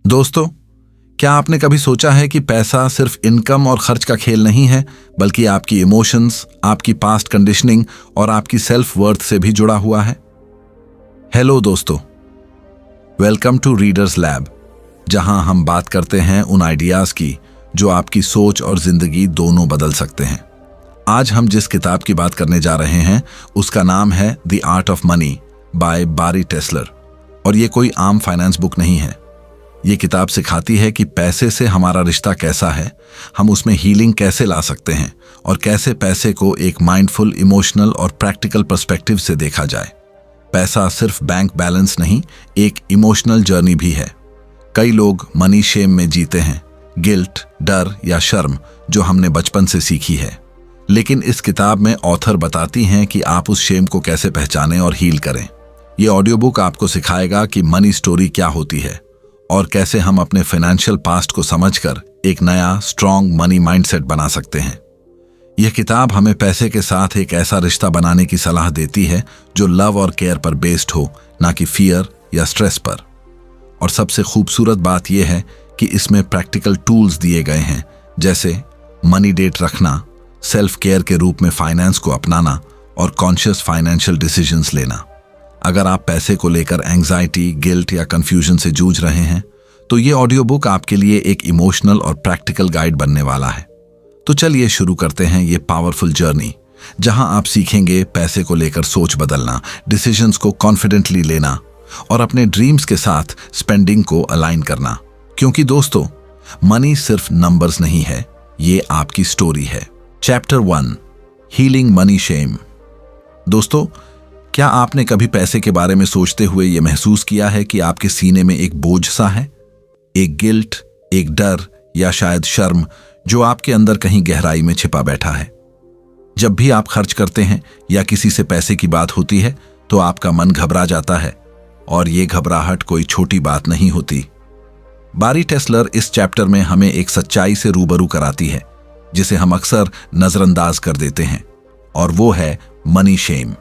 दोस्तों, क्या आपने कभी सोचा है कि पैसा सिर्फ इनकम और खर्च का खेल नहीं है, बल्कि आपकी इमोशंस, आपकी पास्ट कंडीशनिंग और आपकी सेल्फ वर्थ से भी जुड़ा हुआ है? हेलो दोस्तों, वेलकम टू रीडर्स लैब, जहां हम बात करते हैं उन आइडियाज की जो आपकी सोच और जिंदगी दोनों बदल सकते हैं। आज हम जिस किताब की बात करने जा रहे हैं उसका नाम है the art of money by बारी टेस्लर। और ये कोई आम फाइनेंस बुक नहीं है। ये किताब सिखाती है कि पैसे से हमारा रिश्ता कैसा है, हम उसमें हीलिंग कैसे ला सकते हैं और कैसे पैसे को एक माइंडफुल, इमोशनल और प्रैक्टिकल पर्सपेक्टिव से देखा जाए। पैसा सिर्फ बैंक बैलेंस नहीं, एक इमोशनल जर्नी भी है। कई लोग मनी शेम में जीते हैं, गिल्ट, डर या शर्म जो हमने बचपन से सीखी है। लेकिन इस किताब में ऑथर बताती हैं कि आप उस शेम को कैसे पहचानें और हील करें। ये ऑडियो बुक आपको सिखाएगा कि मनी स्टोरी क्या होती है और कैसे हम अपने फाइनेंशियल पास्ट को समझकर एक नया स्ट्रॉन्ग मनी माइंडसेट बना सकते हैं। यह किताब हमें पैसे के साथ एक ऐसा रिश्ता बनाने की सलाह देती है जो लव और केयर पर बेस्ड हो, ना कि फियर या स्ट्रेस पर। और सबसे खूबसूरत बात यह है कि इसमें प्रैक्टिकल टूल्स दिए गए हैं, जैसे मनी डेट रखना, सेल्फ केयर के रूप में फाइनेंस को अपनाना और कॉन्शियस फाइनेंशियल डिसीजंस लेना। अगर आप पैसे को लेकर एंग्जाइटी, गिल्ट या कंफ्यूजन से जूझ रहे हैं, तो ये ऑडियो बुक आपके लिए एक इमोशनल और प्रैक्टिकल गाइड बनने वाला है। तो चलिए शुरू करते हैं ये पावरफुल जर्नी, जहां आप सीखेंगे पैसे को लेकर सोच बदलना, डिसीजंस को कॉन्फिडेंटली लेना और अपने ड्रीम्स के साथ स्पेंडिंग को अलाइन करना। क्योंकि दोस्तों, मनी सिर्फ नंबर्स नहीं है, ये आपकी स्टोरी है। Chapter 1, healing money shame. दोस्तों, क्या आपने कभी पैसे के बारे में सोचते हुए यह महसूस किया है कि आपके सीने में एक बोझ सा है, एक गिल्ट, एक डर या शायद शर्म जो आपके अंदर कहीं गहराई में छिपा बैठा है? जब भी आप खर्च करते हैं या किसी से पैसे की बात होती है तो आपका मन घबरा जाता है, और ये घबराहट कोई छोटी बात नहीं होती। बारी टेस्लर इस चैप्टर में हमें एक सच्चाई से रूबरू कराती है जिसे हम अक्सर नजरअंदाज कर देते हैं, और वो है मनी शेम।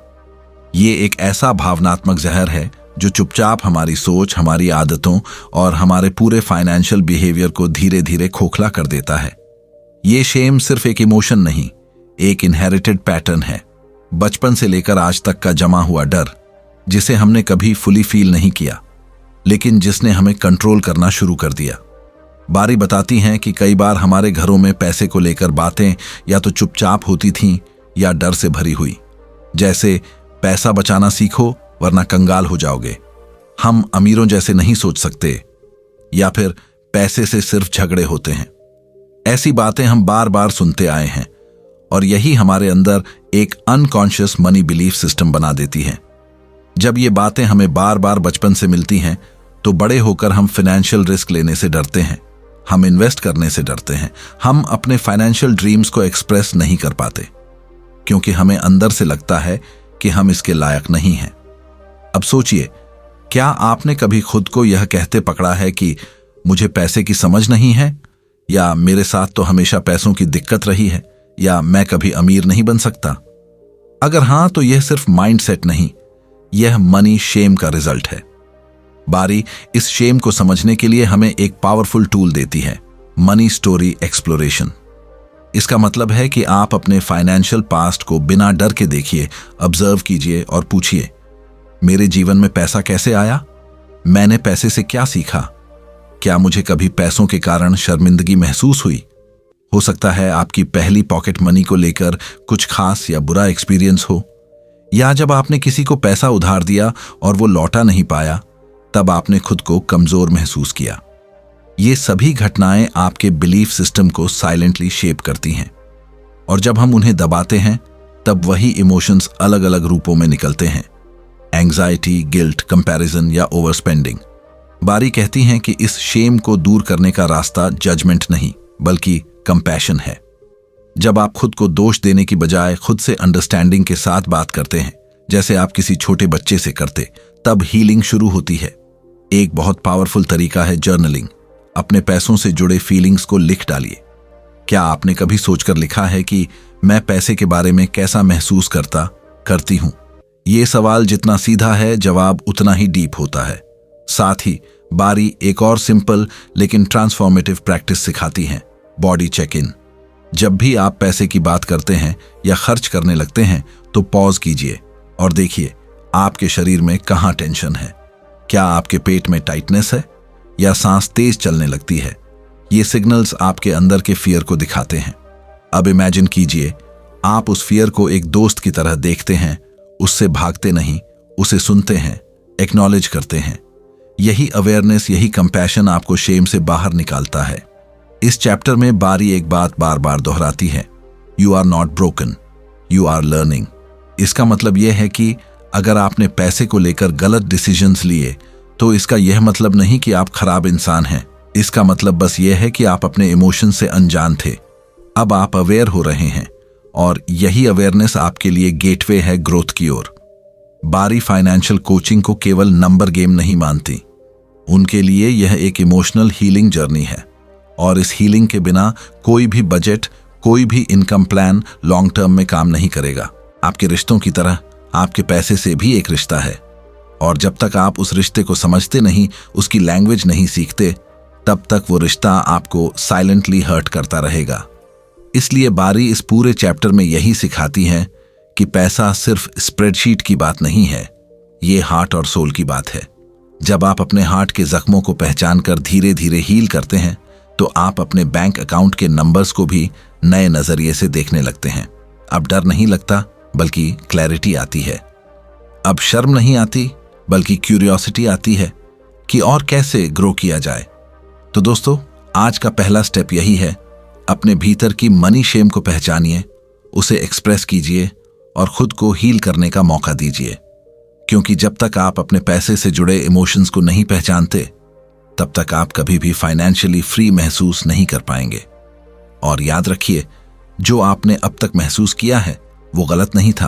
ये एक ऐसा भावनात्मक जहर है जो चुपचाप हमारी सोच, हमारी आदतों और हमारे पूरे फाइनेंशियल बिहेवियर को धीरे धीरे खोखला कर देता है। ये शेम सिर्फ एक इमोशन नहीं, एक इनहेरिटेड पैटर्न है, बचपन से लेकर आज तक का जमा हुआ डर, जिसे हमने कभी फुली फील नहीं किया, लेकिन जिसने हमें कंट्रोल करना शुरू कर दिया। बारी बताती हैं कि कई बार हमारे घरों में पैसे को लेकर बातें या तो चुपचाप होती थीं या डर से भरी हुई, जैसे पैसा बचाना सीखो वरना कंगाल हो जाओगे, हम अमीरों जैसे नहीं सोच सकते, या फिर पैसे से सिर्फ झगड़े होते हैं। ऐसी बातें हम बार बार सुनते आए हैं, और यही हमारे अंदर एक अनकॉन्शियस मनी बिलीफ सिस्टम बना देती है। जब ये बातें हमें बार बार बचपन से मिलती हैं तो बड़े होकर हम फाइनेंशियल रिस्क लेने से डरते हैं, हम इन्वेस्ट करने से डरते हैं, हम अपने फाइनेंशियल ड्रीम्स को एक्सप्रेस नहीं कर पाते, क्योंकि हमें अंदर से लगता है कि हम इसके लायक नहीं हैं। अब सोचिए, क्या आपने कभी खुद को यह कहते पकड़ा है कि मुझे पैसे की समझ नहीं है, या मेरे साथ तो हमेशा पैसों की दिक्कत रही है, या मैं कभी अमीर नहीं बन सकता? अगर हां, तो यह सिर्फ माइंडसेट नहीं, यह मनी शेम का रिजल्ट है। बारी इस शेम को समझने के लिए हमें एक पावरफुल टूल देती है, मनी स्टोरी एक्सप्लोरेशन। इसका मतलब है कि आप अपने फाइनेंशियल पास्ट को बिना डर के देखिए, ऑब्जर्व कीजिए और पूछिए, मेरे जीवन में पैसा कैसे आया? मैंने पैसे से क्या सीखा? क्या मुझे कभी पैसों के कारण शर्मिंदगी महसूस हुई? हो सकता है आपकी पहली पॉकेट मनी को लेकर कुछ खास या बुरा एक्सपीरियंस हो, या जब आपने किसी को पैसा उधार दिया और वो लौटा नहीं पाया, तब आपने खुद को कमजोर महसूस किया। ये सभी घटनाएं आपके बिलीफ सिस्टम को साइलेंटली शेप करती हैं, और जब हम उन्हें दबाते हैं तब वही इमोशंस अलग अलग रूपों में निकलते हैं, एंग्जाइटी, गिल्ट, कंपैरिजन या ओवर स्पेंडिंग। बारी कहती हैं कि इस शेम को दूर करने का रास्ता जजमेंट नहीं, बल्कि कंपैशन है। जब आप खुद को दोष देने की बजाय खुद से अंडरस्टैंडिंग के साथ बात करते हैं, जैसे आप किसी छोटे बच्चे से करते, तब हीलिंग शुरू होती है। एक बहुत पावरफुल तरीका है जर्नलिंग। अपने पैसों से जुड़े फीलिंग्स को लिख डालिए। क्या आपने कभी सोचकर लिखा है कि मैं पैसे के बारे में कैसा महसूस करती हूं? ये सवाल जितना सीधा है, जवाब उतना ही डीप होता है। साथ ही बारी एक और सिंपल लेकिन ट्रांसफॉर्मेटिव प्रैक्टिस सिखाती है, बॉडी चेक इन। जब भी आप पैसे की बात करते हैं या खर्च करने लगते हैं तो पॉज कीजिए और देखिए आपके शरीर में कहाँ टेंशन है। क्या आपके पेट में टाइटनेस है या सांस तेज चलने लगती है? ये सिग्नल्स आपके अंदर के फियर को दिखाते हैं। अब इमेजिन कीजिए आप उस फियर को एक दोस्त की तरह देखते हैं, उससे भागते नहीं, उसे सुनते हैं, एक्नॉलेज करते हैं। यही अवेयरनेस, यही कंपैशन आपको शेम से बाहर निकालता है। इस चैप्टर में बारी एक बात बार बार दोहराती है, you are not broken, you are learning. इसका मतलब यह है कि अगर आपने पैसे को लेकर गलत डिसीजंस लिए तो इसका यह मतलब नहीं कि आप खराब इंसान हैं। इसका मतलब बस यह है कि आप अपने इमोशन से अनजान थे। अब आप अवेयर हो रहे हैं और यही अवेयरनेस आपके लिए गेटवे है ग्रोथ की ओर। बारी फाइनेंशियल कोचिंग को केवल नंबर गेम नहीं मानती। उनके लिए यह एक इमोशनल हीलिंग जर्नी है और इस हीलिंग के बिना कोई भी बजट, कोई भी इनकम प्लान लॉन्ग टर्म में काम नहीं करेगा। आपके रिश्तों की तरह आपके पैसे से भी एक रिश्ता है और जब तक आप उस रिश्ते को समझते नहीं, उसकी लैंग्वेज नहीं सीखते, तब तक वो रिश्ता आपको साइलेंटली हर्ट करता रहेगा। इसलिए बारी इस पूरे चैप्टर में यही सिखाती है कि पैसा सिर्फ स्प्रेडशीट की बात नहीं है, ये हार्ट और सोल की बात है। जब आप अपने हार्ट के जख्मों को पहचान कर धीरे धीरे हील करते हैं तो आप अपने बैंक अकाउंट के नंबर्स को भी नए नजरिए से देखने लगते हैं। अब डर नहीं लगता बल्कि क्लैरिटी आती है। अब शर्म नहीं आती बल्कि क्यूरियोसिटी आती है कि और कैसे ग्रो किया जाए। तो दोस्तों, आज का पहला स्टेप यही है, अपने भीतर की मनी शेम को पहचानिए, उसे एक्सप्रेस कीजिए और खुद को हील करने का मौका दीजिए। क्योंकि जब तक आप अपने पैसे से जुड़े इमोशंस को नहीं पहचानते, तब तक आप कभी भी फाइनेंशियली फ्री महसूस नहीं कर पाएंगे। और याद रखिए, जो आपने अब तक महसूस किया है वो गलत नहीं था,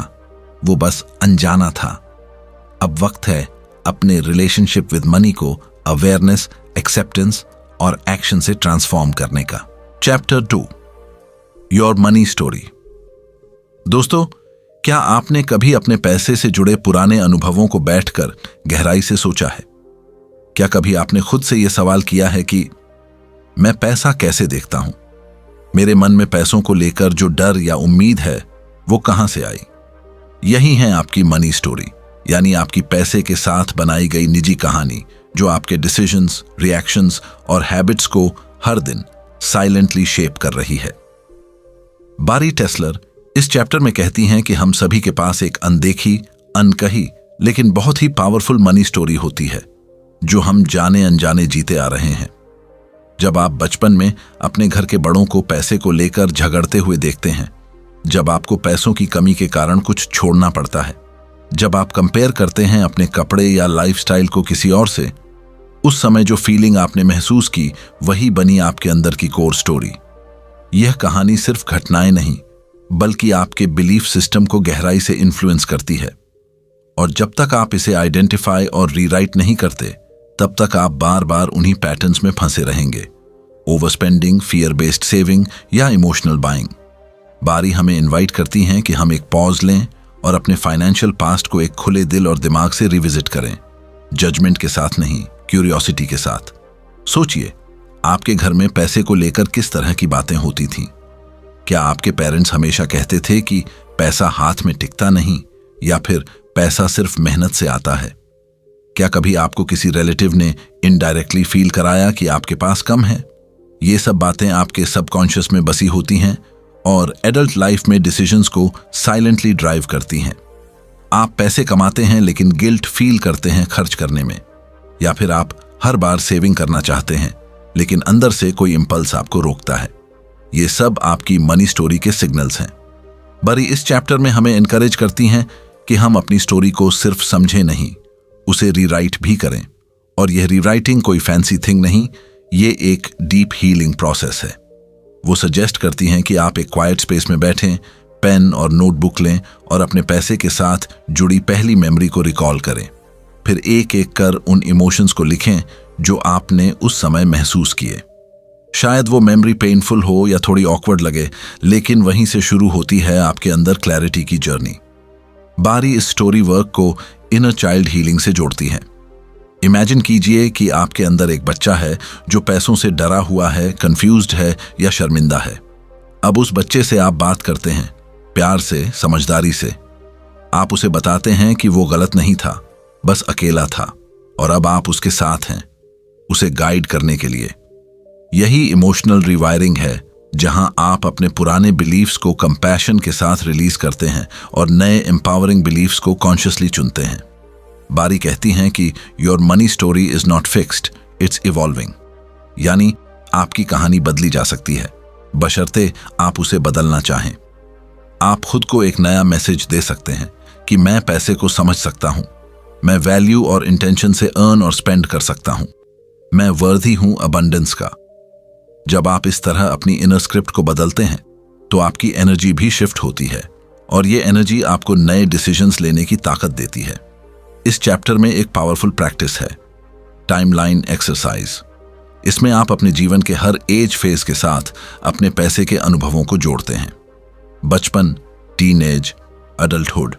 वो बस अनजाना था। अब वक्त है अपने रिलेशनशिप विद मनी को अवेयरनेस, एक्सेप्टेंस और एक्शन से ट्रांसफॉर्म करने का। Chapter 2, your money story. दोस्तों, क्या आपने कभी अपने पैसे से जुड़े पुराने अनुभवों को बैठकर गहराई से सोचा है? क्या कभी आपने खुद से यह सवाल किया है कि मैं पैसा कैसे देखता हूं? मेरे मन में पैसों को लेकर जो डर या उम्मीद है वो कहां से आई? यही है आपकी मनी स्टोरी, यानी आपकी पैसे के साथ बनाई गई निजी कहानी, जो आपके डिसीजंस, रिएक्शंस और हैबिट्स को हर दिन साइलेंटली शेप कर रही है। बारी टेस्लर इस चैप्टर में कहती हैं कि हम सभी के पास एक अनदेखी, अनकही लेकिन बहुत ही पावरफुल मनी स्टोरी होती है जो हम जाने अनजाने जीते आ रहे हैं। जब आप बचपन में अपने घर के बड़ों को पैसे को लेकर झगड़ते हुए देखते हैं, जब आपको पैसों की कमी के कारण कुछ छोड़ना पड़ता है, जब आप कंपेयर करते हैं अपने कपड़े या लाइफस्टाइल को किसी और से, उस समय जो फीलिंग आपने महसूस की वही बनी आपके अंदर की कोर स्टोरी। यह कहानी सिर्फ घटनाएं नहीं बल्कि आपके बिलीफ सिस्टम को गहराई से इन्फ्लुएंस करती है। और जब तक आप इसे आइडेंटिफाई और रीराइट नहीं करते, तब तक आप बार बार उन्हीं पैटर्न्स में फंसे रहेंगे। Over spending, fear based saving या इमोशनल बाइंग। बारी हमें इनवाइट करती हैं कि हम एक पॉज लें और अपने फाइनेंशियल पास्ट को एक खुले दिल और दिमाग से रिविजिट करें। जजमेंट के साथ नहीं, क्यूरियोसिटी के साथ। सोचिए, आपके घर में पैसे को लेकर किस तरह की बातें होती थीं? क्या आपके पेरेंट्स हमेशा कहते थे कि पैसा हाथ में टिकता नहीं, या फिर पैसा सिर्फ मेहनत से आता है? क्या कभी आपको किसी रिलेटिव ने इनडायरेक्टली फील कराया कि आपके पास कम है? ये सब बातें आपके सबकॉन्शियस में बसी होती हैं और एडल्ट लाइफ में डिसीजंस को साइलेंटली ड्राइव करती हैं। आप पैसे कमाते हैं लेकिन गिल्ट फील करते हैं खर्च करने में, या फिर आप हर बार सेविंग करना चाहते हैं लेकिन अंदर से कोई इंपल्स आपको रोकता है। ये सब आपकी मनी स्टोरी के सिग्नल्स हैं। बारी इस चैप्टर में हमें एनकरेज करती हैं कि हम अपनी स्टोरी को सिर्फ समझें नहीं, उसे रीराइट भी करें। और यह रीराइटिंग कोई फैंसी थिंग नहीं, ये एक डीप हीलिंग प्रोसेस है। वो सजेस्ट करती हैं कि आप एक क्वाइट स्पेस में बैठें, पेन और नोटबुक लें और अपने पैसे के साथ जुड़ी पहली मेमोरी को रिकॉल करें। फिर एक एक कर उन इमोशंस को लिखें जो आपने उस समय महसूस किए। शायद वो मेमोरी पेनफुल हो या थोड़ी ऑकवर्ड लगे, लेकिन वहीं से शुरू होती है आपके अंदर क्लैरिटी की जर्नी। बारी इस स्टोरी वर्क को इनर चाइल्ड हीलिंग से जोड़ती है। इमेजिन कीजिए कि आपके अंदर एक बच्चा है जो पैसों से डरा हुआ है, कंफ्यूज्ड है या शर्मिंदा है। अब उस बच्चे से आप बात करते हैं, प्यार से, समझदारी से। आप उसे बताते हैं कि वो गलत नहीं था, बस अकेला था, और अब आप उसके साथ हैं, उसे गाइड करने के लिए। यही इमोशनल रिवायरिंग है, जहां आप अपने पुराने बिलीफ्स को कंपैशन के साथ रिलीज करते हैं और नए एम्पावरिंग बिलीफ्स को कॉन्शियसली चुनते हैं। बारी कहती हैं कि your money story is not fixed, it's evolving. यानी आपकी कहानी बदली जा सकती है, बशर्ते आप उसे बदलना चाहें। आप खुद को एक नया मैसेज दे सकते हैं कि मैं पैसे को समझ सकता हूं, मैं वैल्यू और इंटेंशन से अर्न और स्पेंड कर सकता हूं, मैं वर्दी हूं अबंडेंस का। जब आप इस तरह अपनी इनर स्क्रिप्ट को बदलते हैं तो आपकी एनर्जी भी शिफ्ट होती है, और ये एनर्जी आपको नए डिसीजंस लेने की ताकत देती है। इस चैप्टर में एक पावरफुल प्रैक्टिस है, टाइमलाइन एक्सरसाइज। इसमें आप अपने जीवन के हर एज फेज के साथ अपने पैसे के अनुभवों को जोड़ते हैं। बचपन, टीनेज, अडल्टहुड,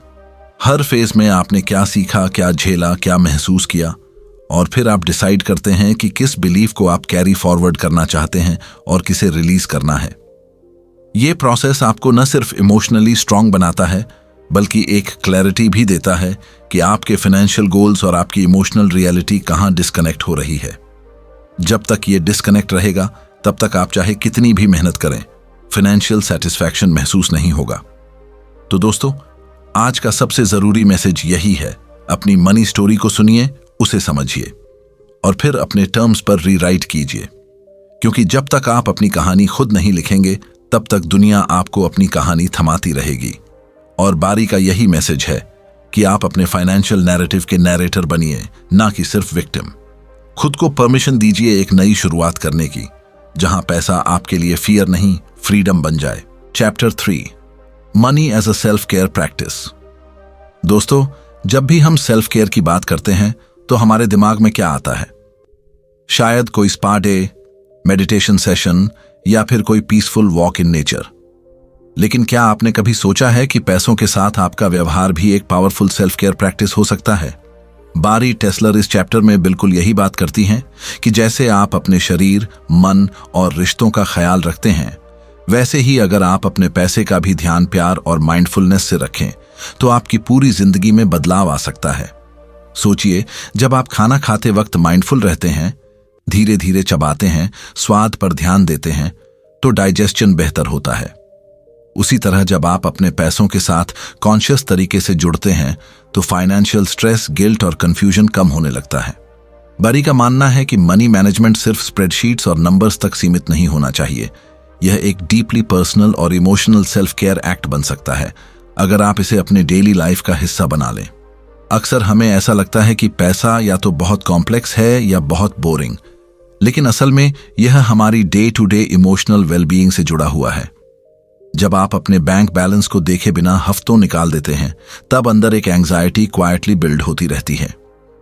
हर फेज में आपने क्या सीखा, क्या झेला, क्या महसूस किया, और फिर आप डिसाइड करते हैं कि किस बिलीफ को आप कैरी फॉरवर्ड करना चाहते हैं और किसे रिलीज करना है। ये प्रोसेस आपको न सिर्फ इमोशनली स्ट्रांग बनाता है, बल्कि एक क्लैरिटी भी देता है कि आपके फाइनेंशियल गोल्स और आपकी इमोशनल रियलिटी कहां डिस्कनेक्ट हो रही है। जब तक ये डिस्कनेक्ट रहेगा, तब तक आप चाहे कितनी भी मेहनत करें, फाइनेंशियल सेटिस्फैक्शन महसूस नहीं होगा। तो दोस्तों, आज का सबसे जरूरी मैसेज यही है, अपनी मनी स्टोरी को सुनिए, उसे समझिए और फिर अपने टर्म्स पर रीराइट कीजिए, क्योंकि जब तक आप अपनी कहानी खुद नहीं लिखेंगे, तब तक दुनिया आपको अपनी कहानी थमाती रहेगी। और बारी का यही मैसेज है कि आप अपने फाइनेंशियल नैरेटिव के नैरेटर बनिए, ना कि सिर्फ विक्टिम। खुद को परमिशन दीजिए एक नई शुरुआत करने की, जहां पैसा आपके लिए फियर नहीं, फ्रीडम बन जाए। Chapter 3, money as a self care practice. दोस्तों, जब भी हम सेल्फ केयर की बात करते हैं तो हमारे दिमाग में क्या आता है? शायद कोई स्पा डे, मेडिटेशन सेशन या फिर कोई पीसफुल वॉक इन नेचर। लेकिन क्या आपने कभी सोचा है कि पैसों के साथ आपका व्यवहार भी एक पावरफुल सेल्फ केयर प्रैक्टिस हो सकता है? बारी टेस्लर इस चैप्टर में बिल्कुल यही बात करती हैं कि जैसे आप अपने शरीर, मन और रिश्तों का ख्याल रखते हैं, वैसे ही अगर आप अपने पैसे का भी ध्यान प्यार और माइंडफुलनेस से रखें तो आपकी पूरी जिंदगी में बदलाव आ सकता है। सोचिए, जब आप खाना खाते वक्त माइंडफुल रहते हैं, धीरे धीरे चबाते हैं, स्वाद पर ध्यान देते हैं, तो डाइजेशन बेहतर होता है। उसी तरह जब आप अपने पैसों के साथ कॉन्शियस तरीके से जुड़ते हैं तो फाइनेंशियल स्ट्रेस, गिल्ट और कंफ्यूजन कम होने लगता है। बारी का मानना है कि मनी मैनेजमेंट सिर्फ स्प्रेडशीट्स और नंबर्स तक सीमित नहीं होना चाहिए। यह एक डीपली पर्सनल और इमोशनल सेल्फ केयर एक्ट बन सकता है अगर आप इसे अपने डेली लाइफ का हिस्सा बना लें। अक्सर हमें ऐसा लगता है कि पैसा या तो बहुत कॉम्प्लेक्स है या बहुत बोरिंग, लेकिन असल में यह हमारी day to day emotional wellbeing से जुड़ा हुआ है। जब आप अपने बैंक बैलेंस को देखे बिना हफ्तों निकाल देते हैं, तब अंदर एक एंजाइटी क्वाइटली बिल्ड होती रहती है।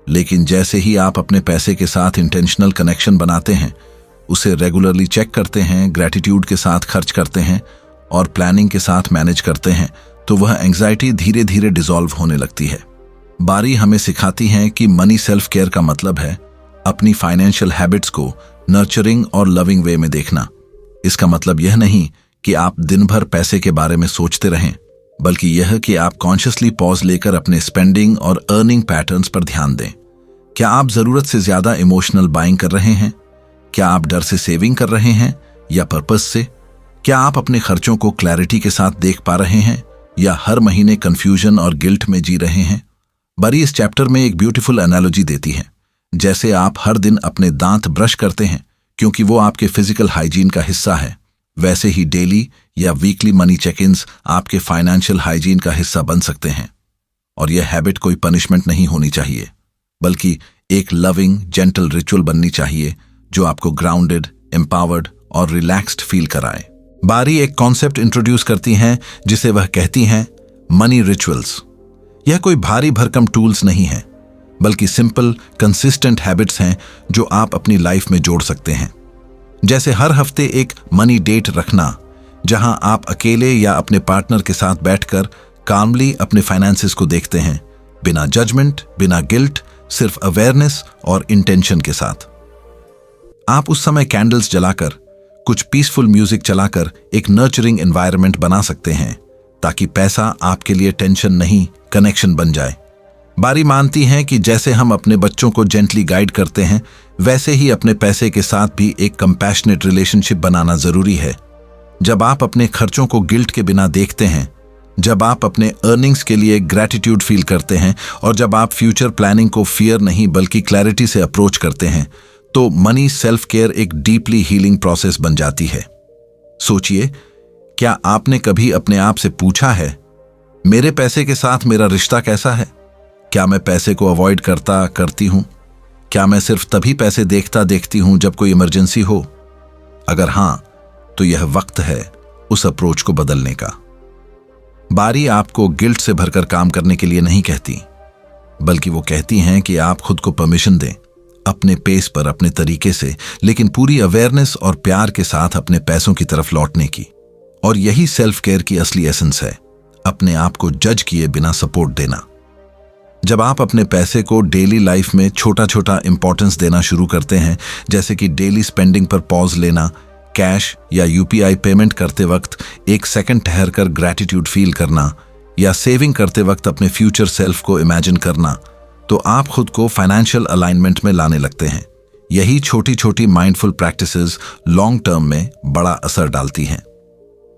लेकिन जैसे ही आप अपने पैसे के साथ इंटेंशनल कनेक्शन बनाते हैं, उसे रेगुलरली चेक करते हैं, ग्रैटिट्यूड के साथ खर्च करते हैं और प्लानिंग के साथ मैनेज करते हैं, तो वह एंजाइटी धीरे धीरे डिसॉल्व होने लगती है। बारी हमें सिखाती हैं कि मनी सेल्फ केयर का मतलब है अपनी फाइनेंशियल हैबिट्स को नर्चरिंग और लविंग वे में देखना। इसका मतलब यह नहीं कि आप दिन भर पैसे के बारे में सोचते रहें, बल्कि यह कि आप कॉन्शियसली पॉज लेकर अपने स्पेंडिंग और अर्निंग पैटर्न्स पर ध्यान दें। क्या आप जरूरत से ज्यादा इमोशनल बाइंग कर रहे हैं? क्या आप डर से सेविंग कर रहे हैं या पर्पस से? क्या आप अपने खर्चों को क्लैरिटी के साथ देख पा रहे हैं या हर महीने कंफ्यूजन और गिल्ट में जी रहे हैं? बारी इस चैप्टर में एक ब्यूटीफुल एनालॉजी देती है। जैसे आप हर दिन अपने दांत ब्रश करते हैं क्योंकि वो आपके फिजिकल हाइजीन का हिस्सा है, वैसे ही डेली या वीकली मनी चेक इन्स आपके फाइनेंशियल हाइजीन का हिस्सा बन सकते हैं। और यह हैबिट कोई पनिशमेंट नहीं होनी चाहिए, बल्कि एक लविंग, जेंटल रिचुअल बननी चाहिए जो आपको ग्राउंडेड, एम्पावर्ड और रिलैक्स्ड फील कराए। बारी एक कॉन्सेप्ट इंट्रोड्यूस करती हैं जिसे वह कहती हैं मनी रिचुअल्स। यह कोई भारी भरकम टूल्स नहीं है, बल्कि सिंपल, कंसिस्टेंट हैबिट्स हैं जो आप अपनी लाइफ में जोड़ सकते हैं। जैसे हर हफ्ते एक मनी डेट रखना, जहां आप अकेले या अपने पार्टनर के साथ बैठकर कामली अपने फाइनेंसेस को देखते हैं, बिना जजमेंट, बिना गिल्ट, सिर्फ अवेयरनेस और इंटेंशन के साथ। आप उस समय कैंडल्स जलाकर, कुछ पीसफुल म्यूजिक चलाकर एक नर्चरिंग एनवायरनमेंट बना सकते हैं, ताकि पैसा आपके लिए टेंशन नहीं, कनेक्शन बन जाए। बारी मानती हैं कि जैसे हम अपने बच्चों को जेंटली गाइड करते हैं, वैसे ही अपने पैसे के साथ भी एक कंपैशनेट रिलेशनशिप बनाना जरूरी है। जब आप अपने खर्चों को गिल्ट के बिना देखते हैं, जब आप अपने अर्निंग्स के लिए ग्रैटिट्यूड फील करते हैं और जब आप फ्यूचर प्लानिंग को फियर नहीं बल्कि क्लैरिटी से अप्रोच करते हैं, तो मनी सेल्फ केयर एक डीपली हीलिंग प्रोसेस बन जाती है। सोचिए, क्या आपने कभी अपने आप से पूछा है, मेरे पैसे के साथ मेरा रिश्ता कैसा है? क्या मैं पैसे को अवॉइड करती हूं? क्या मैं सिर्फ तभी पैसे देखती हूं जब कोई इमरजेंसी हो? अगर हां, तो यह वक्त है उस अप्रोच को बदलने का। बारी आपको गिल्ट से भरकर काम करने के लिए नहीं कहती, बल्कि वो कहती हैं कि आप खुद को परमिशन दें, अपने पेस पर, अपने तरीके से, लेकिन पूरी अवेयरनेस और प्यार के साथ अपने पैसों की तरफ लौटने की। और यही सेल्फ केयर की असली एसेंस है, अपने आप को जज किए बिना सपोर्ट देना। जब आप अपने पैसे को डेली लाइफ में छोटा छोटा इंपॉर्टेंस देना शुरू करते हैं, जैसे कि डेली स्पेंडिंग पर पॉज लेना, कैश या यूपीआई पेमेंट करते वक्त एक सेकंड ठहरकर ग्रैटिट्यूड फील करना, या सेविंग करते वक्त अपने फ्यूचर सेल्फ को इमेजिन करना, तो आप खुद को फाइनेंशियल अलाइनमेंट में लाने लगते हैं। यही छोटी छोटी माइंडफुल प्रैक्टिसेस लॉन्ग टर्म में बड़ा असर डालती हैं।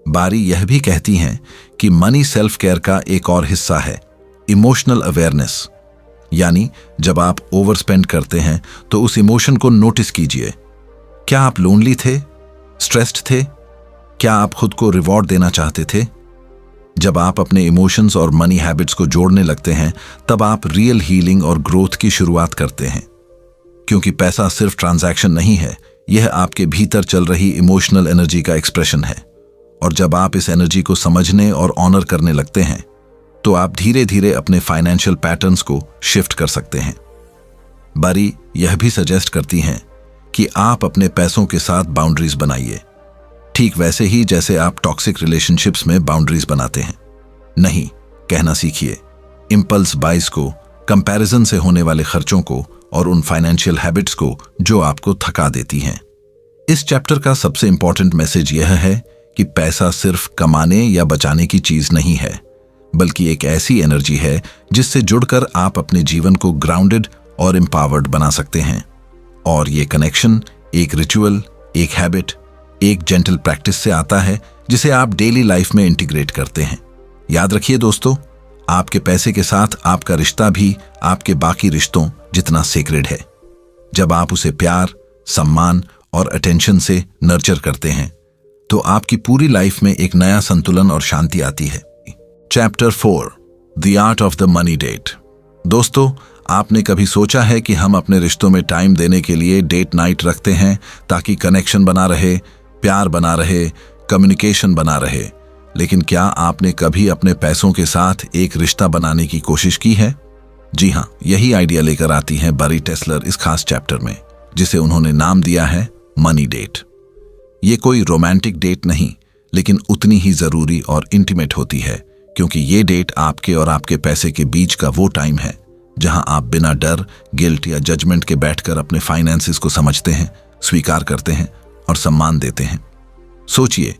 बारी यह भी कहती हैं कि मनी सेल्फ केयर का एक और हिस्सा है इमोशनल अवेयरनेस, यानी जब आप ओवर स्पेंड करते हैं तो उस इमोशन को नोटिस कीजिए। क्या आप लोनली थे, स्ट्रेस्ड थे? क्या आप खुद को रिवॉर्ड देना चाहते थे? जब आप अपने इमोशंस और मनी हैबिट्स को जोड़ने लगते हैं, तब आप रियल हीलिंग और ग्रोथ की शुरुआत करते हैं। क्योंकि पैसा सिर्फ ट्रांजैक्शन नहीं है, यह आपके भीतर चल रही इमोशनल एनर्जी का एक्सप्रेशन है। और जब आप इस एनर्जी को समझने और ऑनर करने लगते हैं, तो आप धीरे धीरे अपने फाइनेंशियल पैटर्न्स को शिफ्ट कर सकते हैं। बारी यह भी सजेस्ट करती हैं कि आप अपने पैसों के साथ बाउंड्रीज बनाइए, ठीक वैसे ही जैसे आप टॉक्सिक रिलेशनशिप्स में बाउंड्रीज बनाते हैं। नहीं कहना सीखिए, इंपल्स बाइज को, कंपैरिजन से होने वाले खर्चों को और उन फाइनेंशियल हैबिट्स को जो आपको थका देती हैं। इस चैप्टर का सबसे इंपॉर्टेंट मैसेज यह है कि पैसा सिर्फ कमाने या बचाने की चीज नहीं है, बल्कि एक ऐसी एनर्जी है जिससे जुड़कर आप अपने जीवन को ग्राउंडेड और एम्पावर्ड बना सकते हैं। और ये कनेक्शन एक रिचुअल, एक हैबिट, एक जेंटल प्रैक्टिस से आता है जिसे आप डेली लाइफ में इंटीग्रेट करते हैं। याद रखिए दोस्तों, आपके पैसे के साथ आपका रिश्ता भी आपके बाकी रिश्तों जितना सेक्रेड है। जब आप उसे प्यार, सम्मान और अटेंशन से नर्चर करते हैं, तो आपकी पूरी लाइफ में एक नया संतुलन और शांति आती है। Chapter 4, the art of the money date. दोस्तों, आपने कभी सोचा है कि हम अपने रिश्तों में टाइम देने के लिए डेट नाइट रखते हैं ताकि कनेक्शन बना रहे, प्यार बना रहे, कम्युनिकेशन बना रहे, लेकिन क्या आपने कभी अपने पैसों के साथ एक रिश्ता बनाने की कोशिश की है? जी हाँ, यही आइडिया लेकर आती हैं बारी टेस्लर इस खास चैप्टर में, जिसे उन्होंने नाम दिया है मनी डेट। ये कोई रोमांटिक डेट नहीं, लेकिन उतनी ही जरूरी और इंटीमेट होती है, क्योंकि ये डेट आपके और आपके पैसे के बीच का वो टाइम है जहां आप बिना डर, गिल्ट या जजमेंट के बैठकर अपने फाइनेंसेस को समझते हैं, स्वीकार करते हैं और सम्मान देते हैं। सोचिए,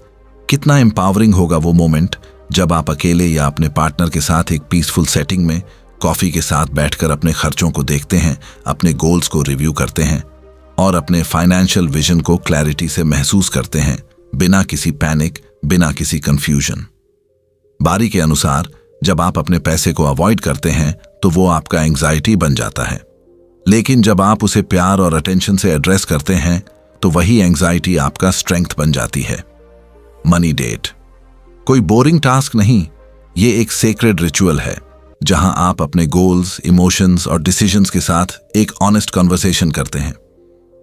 कितना एम्पावरिंग होगा वो मोमेंट जब आप अकेले या अपने पार्टनर के साथ एक पीसफुल सेटिंग में कॉफी के साथ बैठकर अपने खर्चों को देखते हैं, अपने गोल्स को रिव्यू करते हैं और अपने फाइनेंशियल विजन को क्लैरिटी से महसूस करते हैं, बिना किसी पैनिक, बिना किसी कंफ्यूजन। बारी के अनुसार, जब आप अपने पैसे को अवॉइड करते हैं तो वो आपका एंग्जाइटी बन जाता है, लेकिन जब आप उसे प्यार और अटेंशन से एड्रेस करते हैं तो वही एंग्जाइटी आपका स्ट्रेंथ बन जाती है। मनी डेट कोई बोरिंग टास्क नहीं, ये एक सेक्रेड रिचुअल है जहां आप अपने गोल्स, इमोशंस और डिसीजंस के साथ एक ऑनेस्ट कन्वर्सेशन करते हैं।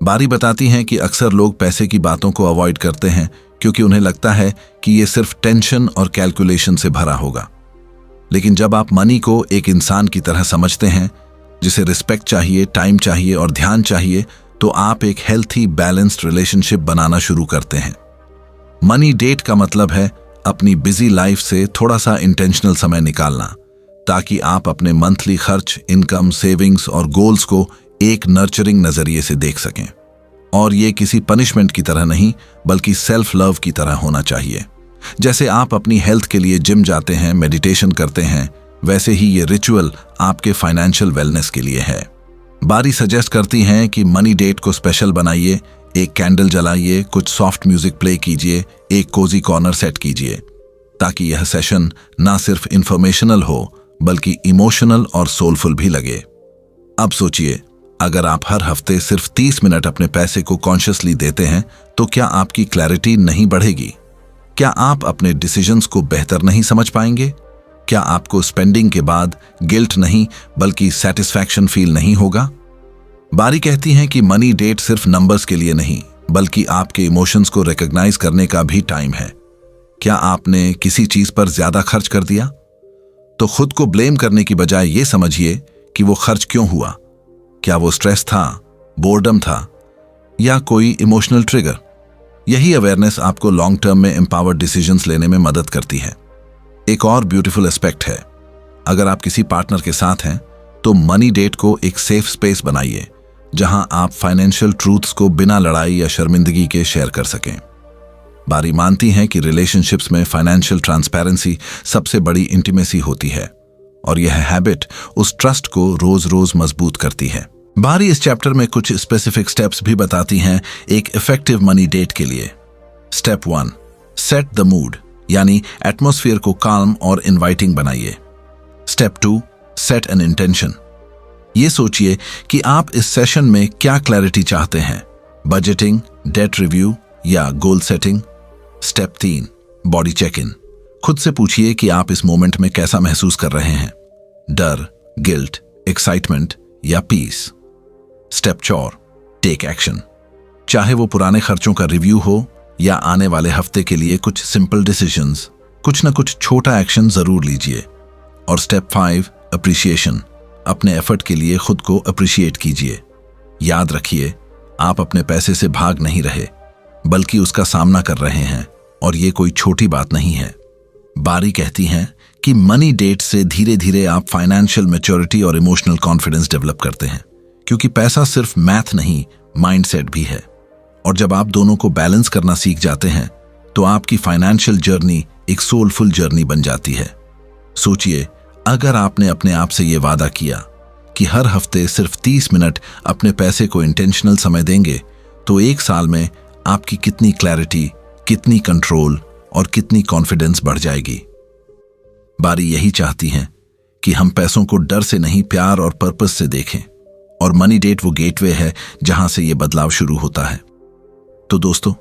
बारी बताती हैं कि अक्सर लोग पैसे की बातों को अवॉइड करते हैं क्योंकि उन्हें लगता है कि ये सिर्फ टेंशन और कैलकुलेशन से भरा होगा। लेकिन जब आप मनी को एक इंसान की तरह समझते हैं, जिसे रिस्पेक्ट चाहिए, टाइम चाहिए और ध्यान चाहिए, तो आप एक हेल्थी, बैलेंस्ड रिलेशनशिप बनाना शुरू करते हैं। मनी डेट का मतलब है अपनी बिजी लाइफ से थोड़ा सा इंटेंशनल समय निकालना, ताकि आप अपने मंथली खर्च, इनकम, सेविंग्स और गोल्स को एक नर्चरिंग नजरिए से देख सकें। और ये किसी पनिशमेंट की तरह नहीं, बल्कि सेल्फ लव की तरह होना चाहिए। जैसे आप अपनी हेल्थ के लिए जिम जाते हैं, मेडिटेशन करते हैं, वैसे ही ये रिचुअल आपके फाइनेंशियल वेलनेस के लिए है। बारी सजेस्ट करती हैं कि मनी डेट को स्पेशल बनाइए, एक कैंडल जलाइए, कुछ सॉफ्ट म्यूजिक प्ले कीजिए, एक कोजी कॉर्नर सेट कीजिए, ताकि यह सेशन ना सिर्फ इंफॉर्मेशनल हो बल्कि इमोशनल और सोलफुल भी लगे। अब सोचिए, अगर आप हर हफ्ते सिर्फ 30 मिनट अपने पैसे को कॉन्शियसली देते हैं तो क्या आपकी क्लैरिटी नहीं बढ़ेगी? क्या आप अपने डिसीजंस को बेहतर नहीं समझ पाएंगे? क्या आपको स्पेंडिंग के बाद गिल्ट नहीं बल्कि सेटिस्फैक्शन फील नहीं होगा? बारी कहती हैं कि मनी डेट सिर्फ नंबर्स के लिए नहीं, बल्कि आपके इमोशंस को रिकॉग्नाइज करने का भी टाइम है। क्या आपने किसी चीज पर ज्यादा खर्च कर दिया? तो खुद को ब्लेम करने की बजाय ये समझिए कि वो खर्च क्यों हुआ। क्या वो स्ट्रेस था, बोर्डम था, या कोई इमोशनल ट्रिगर? यही अवेयरनेस आपको लॉन्ग टर्म में एम्पावर्ड डिसीजंस लेने में मदद करती है। एक और ब्यूटीफुल एस्पेक्ट है, अगर आप किसी पार्टनर के साथ हैं तो मनी डेट को एक सेफ स्पेस बनाइए जहां आप फाइनेंशियल ट्रूथ्स को बिना लड़ाई या शर्मिंदगी के शेयर कर सकें। बारी मानती हैं कि रिलेशनशिप्स में फाइनेंशियल ट्रांसपेरेंसी सबसे बड़ी इंटीमेसी होती है और यह हैबिट उस ट्रस्ट को रोज रोज मजबूत करती है। बारी इस चैप्टर में कुछ स्पेसिफिक स्टेप्स भी बताती हैं एक इफेक्टिव मनी डेट के लिए। स्टेप 1, सेट द मूड, यानी एटमॉस्फेयर को काल्म और इनवाइटिंग बनाइए। Step 2, set an intention. ये सोचिए कि आप इस सेशन में क्या क्लैरिटी चाहते हैं, बजटिंग, डेट रिव्यू या goal setting. Step 3, body check in. खुद से पूछिए कि आप इस मोमेंट में कैसा महसूस कर रहे हैं, डर, गिल्ट, एक्साइटमेंट या पीस। Step 4, take action. चाहे वो पुराने खर्चों का रिव्यू हो या आने वाले हफ्ते के लिए कुछ सिंपल डिसीजंस, कुछ ना कुछ छोटा एक्शन जरूर लीजिए। और स्टेप 5, अप्रिशिएशन। अपने एफर्ट के लिए खुद को अप्रिशिएट कीजिए। याद रखिए, आप अपने पैसे से भाग नहीं रहे, बल्कि उसका सामना कर रहे हैं, और ये कोई छोटी बात नहीं है। बारी कहती हैं कि मनी डेट से धीरे धीरे आप फाइनेंशियल मैच्योरिटी और इमोशनल कॉन्फिडेंस डेवलप करते हैं, क्योंकि पैसा सिर्फ मैथ नहीं, माइंडसेट भी है। और जब आप दोनों को बैलेंस करना सीख जाते हैं तो आपकी फाइनेंशियल जर्नी एक सोलफुल जर्नी बन जाती है। सोचिए, अगर आपने अपने आप से यह वादा किया कि हर हफ्ते सिर्फ 30 मिनट अपने पैसे को इंटेंशनल समय देंगे, तो एक साल में आपकी कितनी क्लैरिटी, कितनी कंट्रोल और कितनी कॉन्फिडेंस बढ़ जाएगी। बारी यही चाहती हैं कि हम पैसों को डर से नहीं, प्यार और पर्पस से देखें, और मनी डेट वो गेटवे है जहां से ये बदलाव शुरू होता है। तो दोस्तों,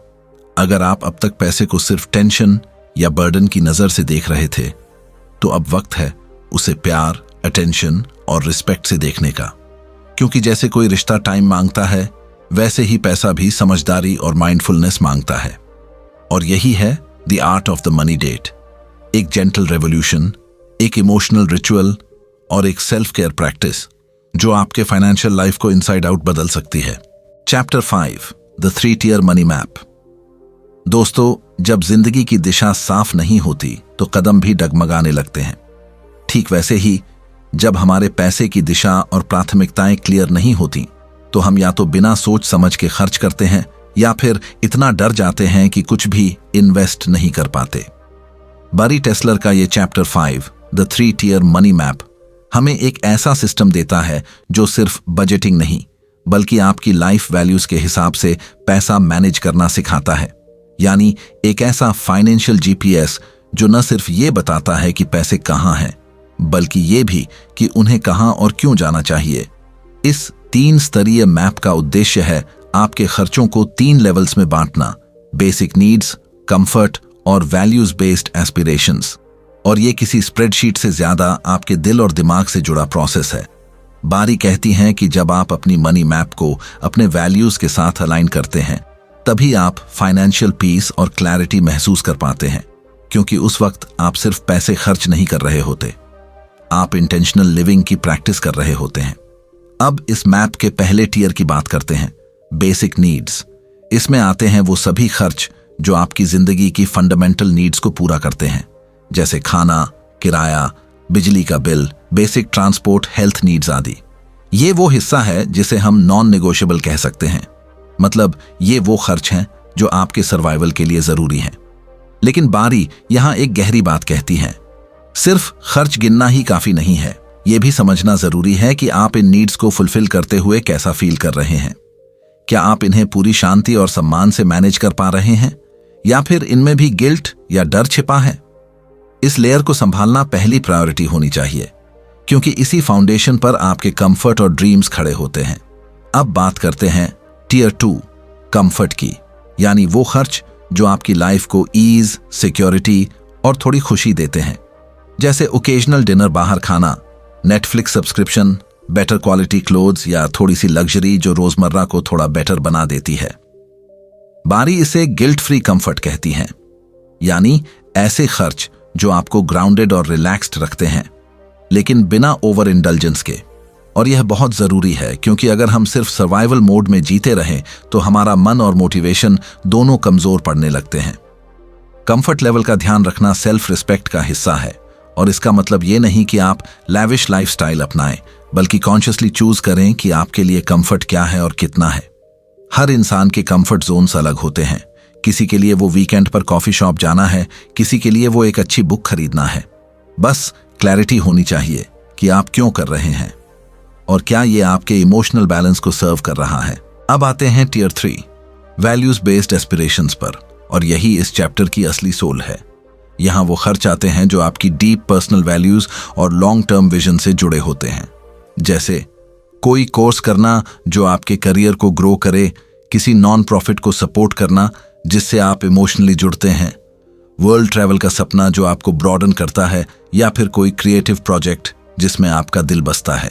अगर आप अब तक पैसे को सिर्फ टेंशन या बर्डन की नजर से देख रहे थे, तो अब वक्त है उसे प्यार, अटेंशन और रिस्पेक्ट से देखने का। क्योंकि जैसे कोई रिश्ता टाइम मांगता है, वैसे ही पैसा भी समझदारी और माइंडफुलनेस मांगता है। और यही है the art of the money date, एक जेंटल रेवोल्यूशन, एक इमोशनल रिचुअल और एक सेल्फ केयर प्रैक्टिस जो आपके फाइनेंशियल लाइफ को इनसाइड आउट बदल सकती है। Chapter 5, the 3 tier money map. दोस्तों, जब जिंदगी की दिशा साफ नहीं होती तो कदम भी डगमगाने लगते हैं। ठीक वैसे ही जब हमारे पैसे की दिशा और प्राथमिकताएं क्लियर नहीं होती तो हम या तो बिना सोच समझ के खर्च करते हैं या फिर इतना डर जाते हैं कि कुछ भी इन्वेस्ट नहीं कर पाते। बारी टेस्लर का ये chapter 5, the 3 tier money map, हमें एक ऐसा सिस्टम देता है जो सिर्फ बजटिंग नहीं, बल्कि आपकी लाइफ वैल्यूज के हिसाब से पैसा मैनेज करना सिखाता है। यानी एक ऐसा फाइनेंशियल जीपीएस जो न सिर्फ ये बताता है कि पैसे कहाँ हैं, बल्कि ये भी कि उन्हें कहाँ और क्यों जाना चाहिए। इस 3 स्तरीय मैप का उद्देश्य है आपके खर्चों को 3 लेवल्स में बांटना: बेसिक नीड्स, कंफर्ट और वैल्यूज बेस्ड एस्पिरेशंस। और ये किसी स्प्रेडशीट से ज्यादा आपके दिल और दिमाग से जुड़ा प्रोसेस है। बारी कहती हैं कि जब आप अपनी मनी मैप को अपने वैल्यूज के साथ अलाइन करते हैं, तभी आप फाइनेंशियल पीस और क्लैरिटी महसूस कर पाते हैं, क्योंकि उस वक्त आप सिर्फ पैसे खर्च नहीं कर रहे होते, आप इंटेंशनल लिविंग की प्रैक्टिस कर रहे होते हैं। अब इस मैप के पहले टियर की बात करते हैं, बेसिक नीड्स। इसमें आते हैं वो सभी खर्च जो आपकी जिंदगी की फंडामेंटल नीड्स को पूरा करते हैं, जैसे खाना, किराया, बिजली का bill, basic transport, health needs आदि। ये वो हिस्सा है जिसे हम नॉन नेगोशिएबल कह सकते हैं। मतलब ये वो खर्च हैं जो आपके सर्वाइवल के लिए जरूरी हैं। लेकिन बारी यहां एक गहरी बात कहती है, सिर्फ खर्च गिनना ही काफी नहीं है। यह भी समझना जरूरी है कि आप इन नीड्स को फुलफिल करते हुए कैसा फील कर रहे हैं। क्या आप इन्हें पूरी शांति और सम्मान से मैनेज कर पा रहे हैं, या फिर इनमें भी गिल्ट या डर छिपा है? इस लेयर को संभालना पहली प्रायोरिटी होनी चाहिए, क्योंकि इसी फाउंडेशन पर आपके कंफर्ट और ड्रीम्स खड़े होते हैं। अब बात करते हैं टियर 2 कंफर्ट की, यानी वो खर्च जो आपकी लाइफ को ईज, सिक्योरिटी और थोड़ी खुशी देते हैं, जैसे ओकेजनल डिनर बाहर खाना, Netflix subscription, better quality clothes या थोड़ी सी लग्जरी जो रोजमर्रा को थोड़ा बेटर बना देती है। बारी इसे गिल्ट फ्री कंफर्ट कहती हैं, यानी ऐसे खर्च जो आपको ग्राउंडेड और रिलैक्स्ड रखते हैं, लेकिन बिना ओवर इंडल्जेंस के। और यह बहुत जरूरी है, क्योंकि अगर हम सिर्फ सर्वाइवल मोड में जीते रहें तो हमारा मन और मोटिवेशन दोनों कमजोर पड़ने लगते हैं। कंफर्ट लेवल का ध्यान रखना सेल्फ रिस्पेक्ट का हिस्सा है, और इसका मतलब ये नहीं कि आप लैविश लाइफस्टाइल अपनाएं, बल्कि कॉन्शियसली चूज करें कि आपके लिए कंफर्ट क्या है और कितना है। हर इंसान के कंफर्ट जोन्स अलग होते हैं। किसी के लिए वो वीकेंड पर कॉफी शॉप जाना है, किसी के लिए वो एक अच्छी बुक खरीदना है। बस क्लैरिटी होनी चाहिए कि आप क्यों कर रहे हैं और क्या ये आपके इमोशनल बैलेंस को सर्व कर रहा है। अब आते हैं टियर 3 वैल्यूज बेस्ड एस्पिरेशंस पर, और यही इस चैप्टर की असली सोल है। यहां वो खर्च आते हैं जो आपकी डीप पर्सनल वैल्यूज और लॉन्ग टर्म विजन से जुड़े होते हैं, जैसे कोई कोर्स करना जो आपके करियर को ग्रो करे, किसी नॉन प्रॉफिट को सपोर्ट करना जिससे आप इमोशनली जुड़ते हैं, वर्ल्ड ट्रैवल का सपना जो आपको ब्रॉडन करता है, या फिर कोई क्रिएटिव प्रोजेक्ट जिसमें आपका दिल बसता है।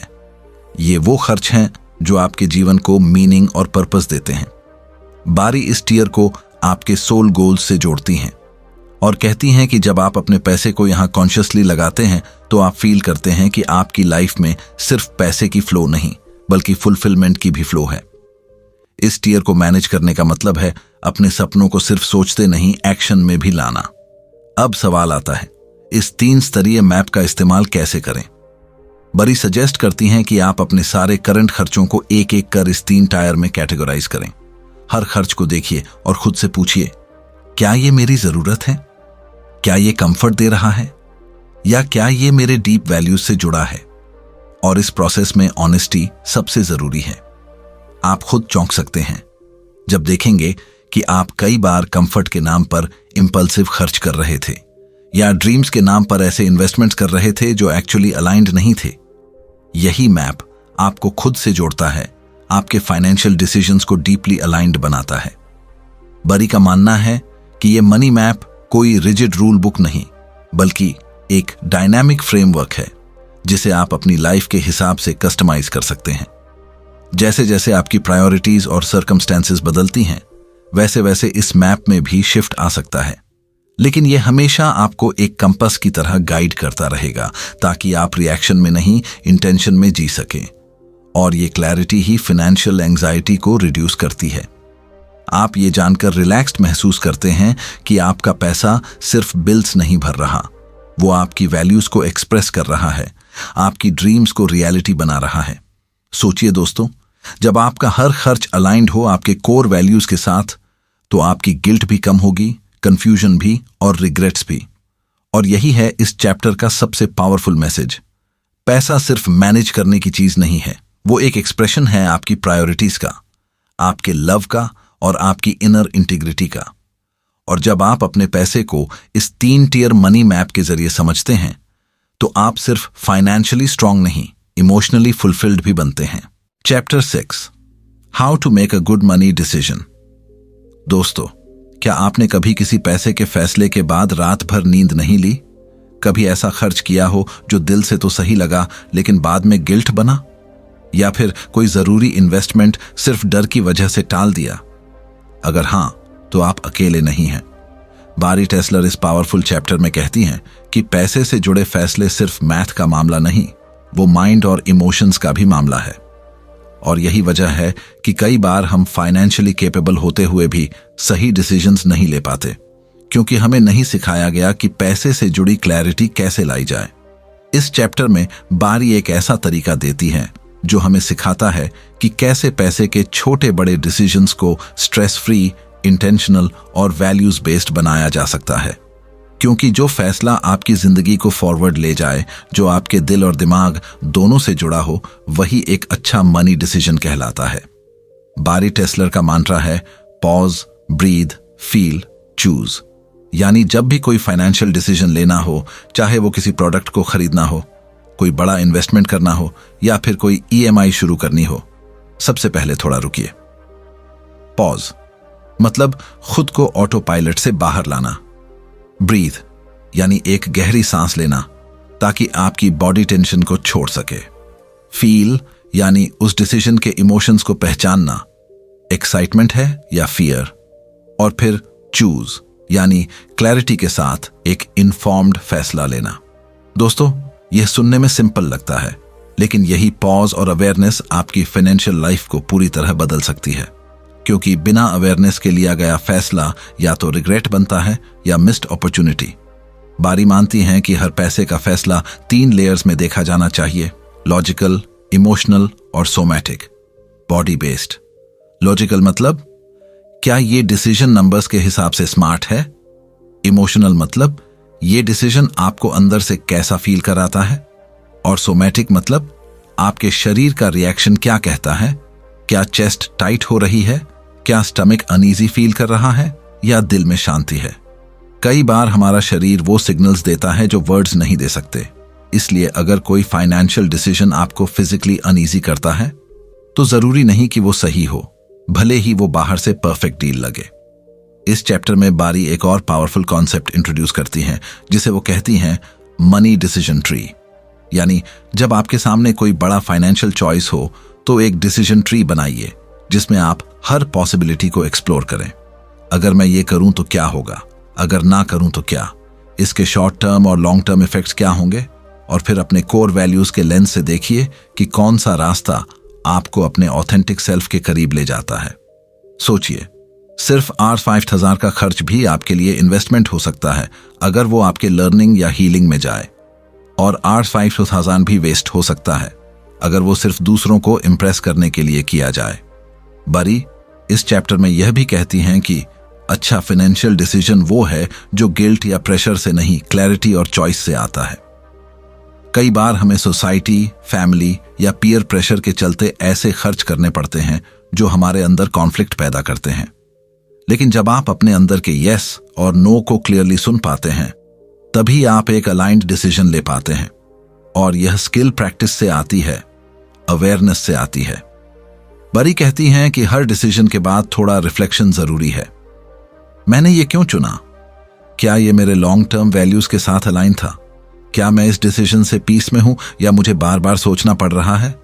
ये वो खर्च हैं जो आपके जीवन को मीनिंग और पर्पस देते हैं। बारी इस टियर को आपके सोल गोल्स से जोड़ती हैं और कहती हैं कि जब आप अपने पैसे को यहाँ कॉन्शियसली लगाते हैं तो आप फील करते हैं कि आपकी लाइफ में सिर्फ पैसे की फ्लो नहीं, बल्कि फुलफिलमेंट की भी फ्लो है। इस टियर को मैनेज करने का मतलब है अपने सपनों को सिर्फ सोचते नहीं, एक्शन में भी लाना। अब सवाल आता है, इस 3 स्तरीय मैप का इस्तेमाल कैसे करें? बरी सजेस्ट करती हैं कि आप अपने सारे करंट खर्चों को एक एक कर इस 3 टायर में कैटेगराइज करें। हर खर्च को देखिए और खुद से पूछिए, क्या ये मेरी जरूरत है? क्या ये कंफर्ट दे रहा है? या क्या ये मेरे डीप वैल्यूज से जुड़ा है? और इस प्रोसेस में ऑनेस्टी सबसे जरूरी है। आप खुद चौंक सकते हैं जब देखेंगे कि आप कई बार कंफर्ट के नाम पर इंपल्सिव खर्च कर रहे थे, या ड्रीम्स के नाम पर ऐसे इन्वेस्टमेंट्स कर रहे थे जो एक्चुअली अलाइंड नहीं थे। यही मैप आपको खुद से जोड़ता है, आपके फाइनेंशियल डिसीजंस को डीपली अलाइंड बनाता है। बरी का मानना है कि यह मनी मैप कोई रिजिड रूल बुक नहीं, बल्कि एक डायनामिक फ्रेमवर्क है जिसे आप अपनी लाइफ के हिसाब से कस्टमाइज कर सकते हैं। जैसे जैसे आपकी प्रायोरिटीज और सर्कमस्टेंसेस बदलती हैं, वैसे वैसे इस मैप में भी शिफ्ट आ सकता है, लेकिन यह हमेशा आपको एक कंपास की तरह गाइड करता रहेगा, ताकि आप रिएक्शन में नहीं, इंटेंशन में जी सकें। और ये क्लैरिटी ही फाइनेंशियल एंजाइटी को रिड्यूस करती है। आप ये जानकर रिलैक्स्ड महसूस करते हैं कि आपका पैसा सिर्फ बिल्स नहीं भर रहा, वो आपकी वैल्यूज को एक्सप्रेस कर रहा है, आपकी ड्रीम्स को रियलिटी बना रहा है। सोचिए दोस्तों, जब आपका हर खर्च अलाइंड हो आपके कोर वैल्यूज के साथ, तो आपकी गिल्ट भी कम होगी, कंफ्यूजन भी और रिग्रेट्स भी। और यही है इस चैप्टर का सबसे पावरफुल मैसेज। पैसा सिर्फ मैनेज करने की चीज नहीं है, वो एक एक्सप्रेशन है आपकी प्रायोरिटीज का, आपके लव का और आपकी इनर इंटीग्रिटी का। और जब आप अपने पैसे को इस 3 टियर मनी मैप के जरिए समझते हैं, तो आप सिर्फ फाइनेंशियली स्ट्रांग नहीं, इमोशनली फुलफिल्ड भी बनते हैं। Chapter 6 how to make a good money decision. दोस्तों, क्या आपने कभी किसी पैसे के फैसले के बाद रात भर नींद नहीं ली? कभी ऐसा खर्च किया हो जो दिल से तो सही लगा लेकिन बाद में गिल्ट बना? या फिर कोई जरूरी इन्वेस्टमेंट सिर्फ डर की वजह से टाल दिया? अगर हां, तो आप अकेले नहीं हैं। बारी टेस्लर इस पावरफुल चैप्टर में कहती हैं कि पैसे से जुड़े फैसले सिर्फ मैथ का मामला नहीं, वो माइंड और इमोशंस का भी मामला है। और यही वजह है कि कई बार हम फाइनेंशियली कैपेबल होते हुए भी सही डिसीजंस नहीं ले पाते, क्योंकि हमें नहीं सिखाया गया कि पैसे से जुड़ी क्लैरिटी कैसे लाई जाए। इस चैप्टर में बारी एक ऐसा तरीका देती है जो हमें सिखाता है कि कैसे पैसे के छोटे बड़े डिसीजंस को स्ट्रेस फ्री, इंटेंशनल और वैल्यूज बेस्ड बनाया जा सकता है। क्योंकि जो फैसला आपकी जिंदगी को फॉरवर्ड ले जाए, जो आपके दिल और दिमाग दोनों से जुड़ा हो, वही एक अच्छा मनी डिसीजन कहलाता है। बारी टेस्लर का मंत्र है पॉज, ब्रीथ, फील, चूज। यानी जब भी कोई फाइनेंशियल डिसीजन लेना हो, चाहे वो किसी प्रोडक्ट को खरीदना हो, कोई बड़ा इन्वेस्टमेंट करना हो या फिर कोई EMI शुरू करनी हो, सबसे पहले थोड़ा रुकिए। पॉज मतलब खुद को ऑटो पायलट से बाहर लाना। ब्रीथ यानी एक गहरी सांस लेना ताकि आपकी बॉडी टेंशन को छोड़ सके। फील यानी उस डिसीजन के इमोशंस को पहचानना, एक्साइटमेंट है या फियर। और फिर चूज यानी क्लैरिटी के साथ एक इन्फॉर्म्ड फैसला लेना। दोस्तों, यह सुनने में सिंपल लगता है, लेकिन यही पॉज और अवेयरनेस आपकी फाइनेंशियल लाइफ को पूरी तरह बदल सकती है। क्योंकि बिना अवेयरनेस के लिया गया फैसला या तो रिग्रेट बनता है या मिस्ड अपॉर्चुनिटी। बारी मानती हैं कि हर पैसे का फैसला 3 लेयर्स में देखा जाना चाहिए: लॉजिकल, इमोशनल और सोमैटिक। Body based. लॉजिकल मतलब क्या ये डिसीजन नंबर्स के हिसाब से स्मार्ट है? इमोशनल मतलब ये डिसीजन आपको अंदर से कैसा फील कराता है? और सोमैटिक मतलब आपके शरीर का रिएक्शन क्या कहता है? क्या चेस्ट टाइट हो रही है? क्या स्टमक अनईजी फील कर रहा है या दिल में शांति है? कई बार हमारा शरीर वो सिग्नल्स देता है जो वर्ड्स नहीं दे सकते। इसलिए अगर कोई फाइनेंशियल डिसीजन आपको फिजिकली अनईजी करता है तो जरूरी नहीं कि वो सही हो, भले ही वो बाहर से परफेक्ट डील लगे। इस चैप्टर में बारी एक और पावरफुल कॉन्सेप्ट इंट्रोड्यूस करती हैं जिसे वो कहती हैं मनी डिसीजन ट्री। यानी जब आपके सामने कोई बड़ा फाइनेंशियल चॉइस हो तो एक डिसीजन ट्री बनाइए जिसमें आप हर पॉसिबिलिटी को एक्सप्लोर करें। अगर मैं ये करूं तो क्या होगा? अगर ना करूं तो क्या? इसके शॉर्ट टर्म और लॉन्ग टर्म इफेक्ट्स क्या होंगे? और फिर अपने कोर वैल्यूज के लेंस से देखिए कि कौन सा रास्ता आपको अपने ऑथेंटिक सेल्फ के करीब ले जाता है। सोचिए, सिर्फ 5,000 का खर्च भी आपके लिए इन्वेस्टमेंट हो सकता है अगर वो आपके लर्निंग या हीलिंग में जाए, और 5,000 भी वेस्ट हो सकता है अगर वो सिर्फ दूसरों को इम्प्रेस करने के लिए किया जाए। बारी इस चैप्टर में यह भी कहती हैं कि अच्छा फाइनेंशियल डिसीजन वो है जो गिल्ट या प्रेशर से नहीं, क्लैरिटी और चॉइस से आता है। कई बार हमें सोसाइटी, फैमिली या पीयर प्रेशर के चलते ऐसे खर्च करने पड़ते हैं जो हमारे अंदर कॉन्फ्लिक्ट पैदा करते हैं। लेकिन जब आप अपने अंदर के यस और नो को क्लियरली सुन पाते हैं, तभी आप एक अलाइंड डिसीजन ले पाते हैं। और यह स्किल प्रैक्टिस से आती है, अवेयरनेस से आती है। बारी कहती हैं कि हर डिसीजन के बाद थोड़ा रिफ्लेक्शन जरूरी है। मैंने ये क्यों चुना? क्या ये मेरे लॉन्ग टर्म वैल्यूज के साथ अलाइन था? क्या मैं इस डिसीजन से पीस में हूं या मुझे बार बार सोचना पड़ रहा है?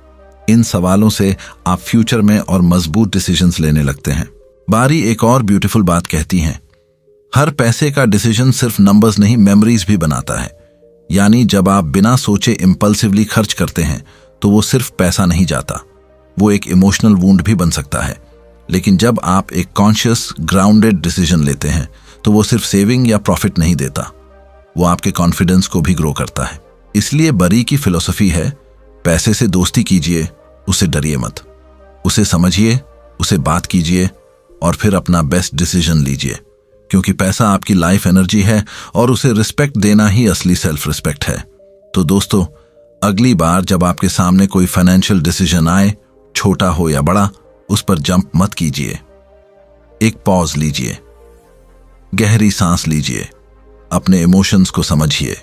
इन सवालों से आप फ्यूचर में और मजबूत डिसीजंस लेने लगते हैं। बारी एक और ब्यूटीफुल बात कहती हैं, हर पैसे का डिसीजन सिर्फ नंबर्स नहीं, मेमोरीज भी बनाता है। यानी जब आप बिना सोचे इंपल्सिवली खर्च करते हैं तो वो सिर्फ पैसा नहीं जाता, वो एक इमोशनल वुंड भी बन सकता है। लेकिन जब आप एक कॉन्शियस, ग्राउंडेड डिसीजन लेते हैं तो वो सिर्फ सेविंग या प्रॉफिट नहीं देता, वो आपके कॉन्फिडेंस को भी ग्रो करता है। इसलिए बारी की फिलॉसफी है, पैसे से दोस्ती कीजिए, उसे डरिए मत, उसे समझिए, उसे बात कीजिए और फिर अपना बेस्ट डिसीजन लीजिए। क्योंकि पैसा आपकी लाइफ एनर्जी है और उसे रिस्पेक्ट देना ही असली सेल्फ रिस्पेक्ट है। तो दोस्तों, अगली बार जब आपके सामने कोई फाइनेंशियल डिसीजन आए, छोटा हो या बड़ा, उस पर जंप मत कीजिए। एक पॉज लीजिए, गहरी सांस लीजिए, अपने इमोशंस को समझिए,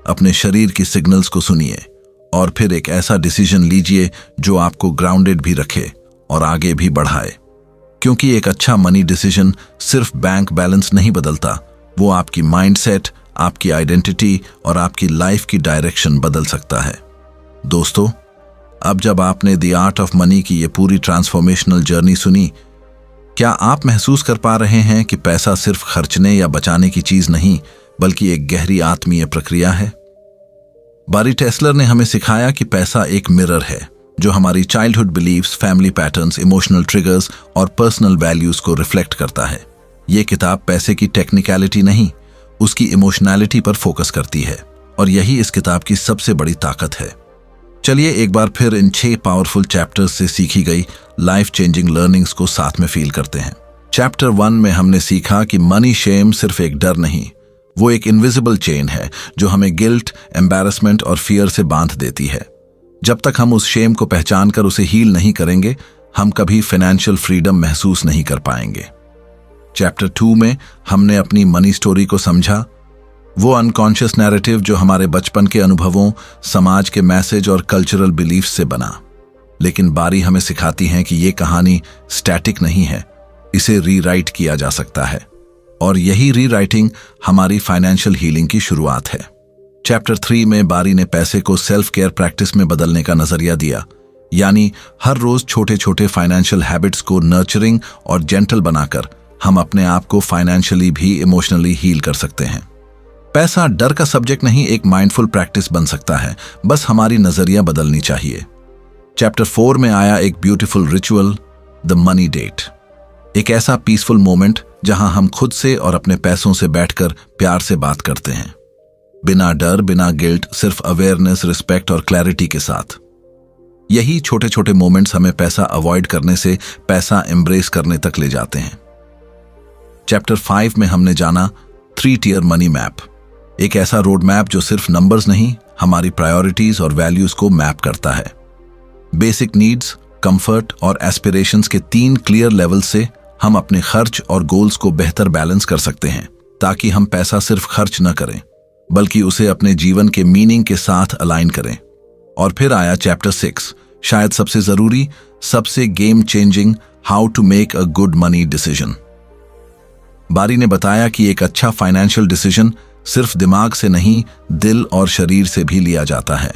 अपने शरीर की सिग्नल्स को सुनिए और फिर एक ऐसा डिसीजन लीजिए जो आपको ग्राउंडेड भी रखे और आगे भी बढ़ाए। क्योंकि एक अच्छा मनी डिसीजन सिर्फ बैंक बैलेंस नहीं बदलता, वो आपकी माइंडसेट, आपकी आइडेंटिटी और आपकी लाइफ की डायरेक्शन बदल सकता है। दोस्तों, अब जब आपने द आर्ट ऑफ मनी की ये पूरी ट्रांसफॉर्मेशनल जर्नी सुनी, क्या आप महसूस कर पा रहे हैं कि पैसा सिर्फ खर्चने या बचाने की चीज नहीं, बल्कि एक गहरी आत्मीय प्रक्रिया है? बारी टेस्लर ने हमें सिखाया कि पैसा एक मिरर है जो हमारी childhood beliefs, family patterns, emotional triggers और पर्सनल वैल्यूज को रिफ्लेक्ट करता है। ये किताब पैसे की टेक्निकलिटी नहीं, उसकी इमोशनैलिटी पर फोकस करती है और यही इस किताब की सबसे बड़ी ताकत है। चलिए एक बार फिर इन 6 पावरफुल चैप्टर्स से सीखी गई लाइफ चेंजिंग लर्निंग्स को साथ में फील करते हैं। चैप्टर 1 में हमने सीखा कि मनी शेम सिर्फ एक डर नहीं, वो एक इनविजिबल चेन है जो हमें गिल्ट, एम्बैरसमेंट और फियर से बांध देती है। जब तक हम उस शेम को पहचान कर उसे हील नहीं करेंगे, हम कभी फाइनेंशियल फ्रीडम महसूस नहीं कर पाएंगे। चैप्टर 2 में हमने अपनी मनी स्टोरी को समझा, वो अनकॉन्शियस नैरेटिव जो हमारे बचपन के अनुभवों, समाज के मैसेज और कल्चरल बिलीफ से बना। लेकिन बारी हमें सिखाती है कि ये कहानी स्टैटिक नहीं है, इसे रीराइट किया जा सकता है, और यही रीराइटिंग हमारी फाइनेंशियल हीलिंग की शुरुआत है। चैप्टर 3 में बारी ने पैसे को सेल्फ केयर प्रैक्टिस में बदलने का नजरिया दिया, यानी हर रोज छोटे छोटे फाइनेंशियल हैबिट्स को नर्चरिंग और जेंटल बनाकर हम अपने आप को फाइनेंशियली भी इमोशनली हील कर सकते हैं। पैसा डर का सब्जेक्ट नहीं, एक माइंडफुल प्रैक्टिस बन सकता है, बस हमारी नजरिया बदलनी चाहिए। चैप्टर 4 में आया एक beautiful ritual, the money date, एक ऐसा पीसफुल मोमेंट जहां हम खुद से और अपने पैसों से बैठकर प्यार से बात करते हैं, बिना डर, बिना गिल्ट, सिर्फ अवेयरनेस, रिस्पेक्ट और क्लैरिटी के साथ। यही छोटे छोटे मोमेंट्स हमें पैसा अवॉइड करने से पैसा एम्ब्रेस करने तक ले जाते हैं। चैप्टर 5 में हमने जाना 3 टियर मनी मैप, एक ऐसा रोड मैप जो सिर्फ नंबर्स नहीं, हमारी प्रायोरिटीज और वैल्यूज को मैप करता है। बेसिक नीड्स, कंफर्ट और एस्पिरेशंस के 3 क्लियर लेवल से हम अपने खर्च और गोल्स को बेहतर बैलेंस कर सकते हैं, ताकि हम पैसा सिर्फ खर्च न करें बल्कि उसे अपने जीवन के मीनिंग के साथ अलाइन करें। और फिर आया चैप्टर 6, शायद सबसे जरूरी, सबसे game changing, how to make a good money decision. बारी ने बताया कि एक अच्छा फाइनेंशियल डिसीजन सिर्फ दिमाग से नहीं, दिल और शरीर से भी लिया जाता है।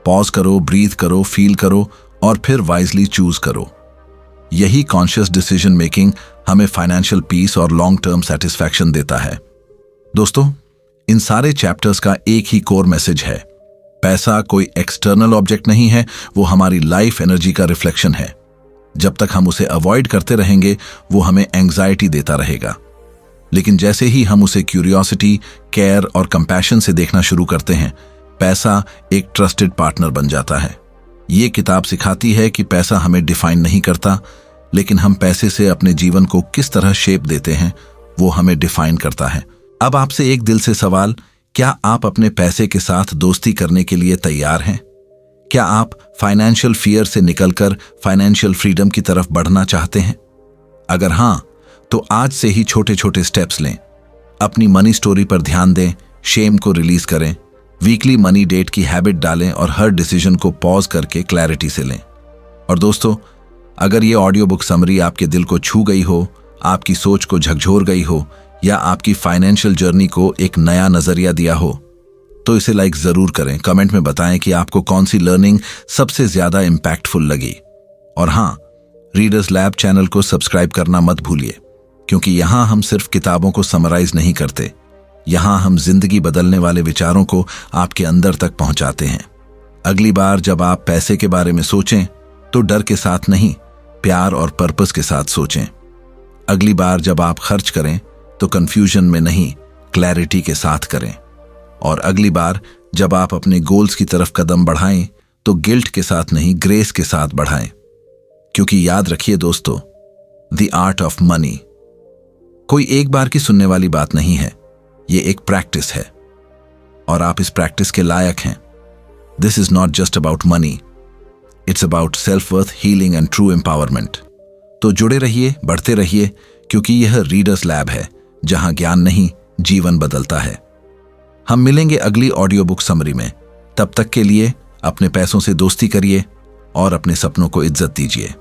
पॉज करो, ब्रीथ करो, फील करो और फिर वाइजली चूज करो। यही कॉन्शियस डिसीजन मेकिंग हमें फाइनेंशियल पीस और लॉन्ग टर्म सेटिस्फैक्शन देता है। दोस्तों, इन सारे चैप्टर्स का एक ही कोर मैसेज है, पैसा कोई एक्सटर्नल ऑब्जेक्ट नहीं है, वो हमारी लाइफ एनर्जी का रिफ्लेक्शन है। जब तक हम उसे अवॉइड करते रहेंगे, वो हमें एंग्जाइटी देता रहेगा। लेकिन जैसे ही हम उसे क्यूरियोसिटी, केयर और कंपैशन से देखना शुरू करते हैं, पैसा एक ट्रस्टेड पार्टनर बन जाता है। ये किताब सिखाती है कि पैसा हमें डिफाइन नहीं करता, लेकिन हम पैसे से अपने जीवन को किस तरह शेप देते हैं, वो हमें डिफाइन करता है। अब आपसे एक दिल से सवाल, क्या आप अपने पैसे के साथ दोस्ती करने के लिए तैयार हैं? क्या आप फाइनेंशियल फियर से निकलकर फाइनेंशियल फ्रीडम की तरफ बढ़ना चाहते हैं? अगर हां, तो आज से ही छोटे छोटे स्टेप्स लें। अपनी मनी स्टोरी पर ध्यान दें, शेम को रिलीज करें, वीकली मनी डेट की हैबिट डालें और हर डिसीजन को पॉज करके क्लैरिटी से लें। और दोस्तों, अगर ये ऑडियो बुक समरी आपके दिल को छू गई हो, आपकी सोच को झकझोर गई हो या आपकी फाइनेंशियल जर्नी को एक नया नजरिया दिया हो, तो इसे लाइक जरूर करें। कमेंट में बताएं कि आपको कौन सी लर्निंग सबसे ज्यादा इंपैक्टफुल लगी। और हाँ, रीडर्स लैब चैनल को सब्सक्राइब करना मत भूलिए, क्योंकि यहां हम सिर्फ किताबों को समराइज नहीं करते, यहां हम जिंदगी बदलने वाले विचारों को आपके अंदर तक पहुंचाते हैं। अगली बार जब आप पैसे के बारे में सोचें, तो डर के साथ नहीं, प्यार और पर्पस के साथ सोचें। अगली बार जब आप खर्च करें, तो कंफ्यूजन में नहीं, क्लैरिटी के साथ करें। और अगली बार जब आप अपने गोल्स की तरफ कदम बढ़ाएं, तो गिल्ट के साथ नहीं, ग्रेस के साथ बढ़ाएं। क्योंकि याद रखिए दोस्तों, द आर्ट ऑफ मनी कोई एक बार की सुनने वाली बात नहीं है, ये एक प्रैक्टिस है, और आप इस प्रैक्टिस के लायक हैं। This is not just about money, it's about self worth, healing and true empowerment. तो जुड़े रहिए, बढ़ते रहिए, क्योंकि यह रीडर्स लैब है, जहां ज्ञान नहीं, जीवन बदलता है। हम मिलेंगे अगली ऑडियो बुक समरी में। तब तक के लिए अपने पैसों से दोस्ती करिए और अपने सपनों को इज्जत दीजिए।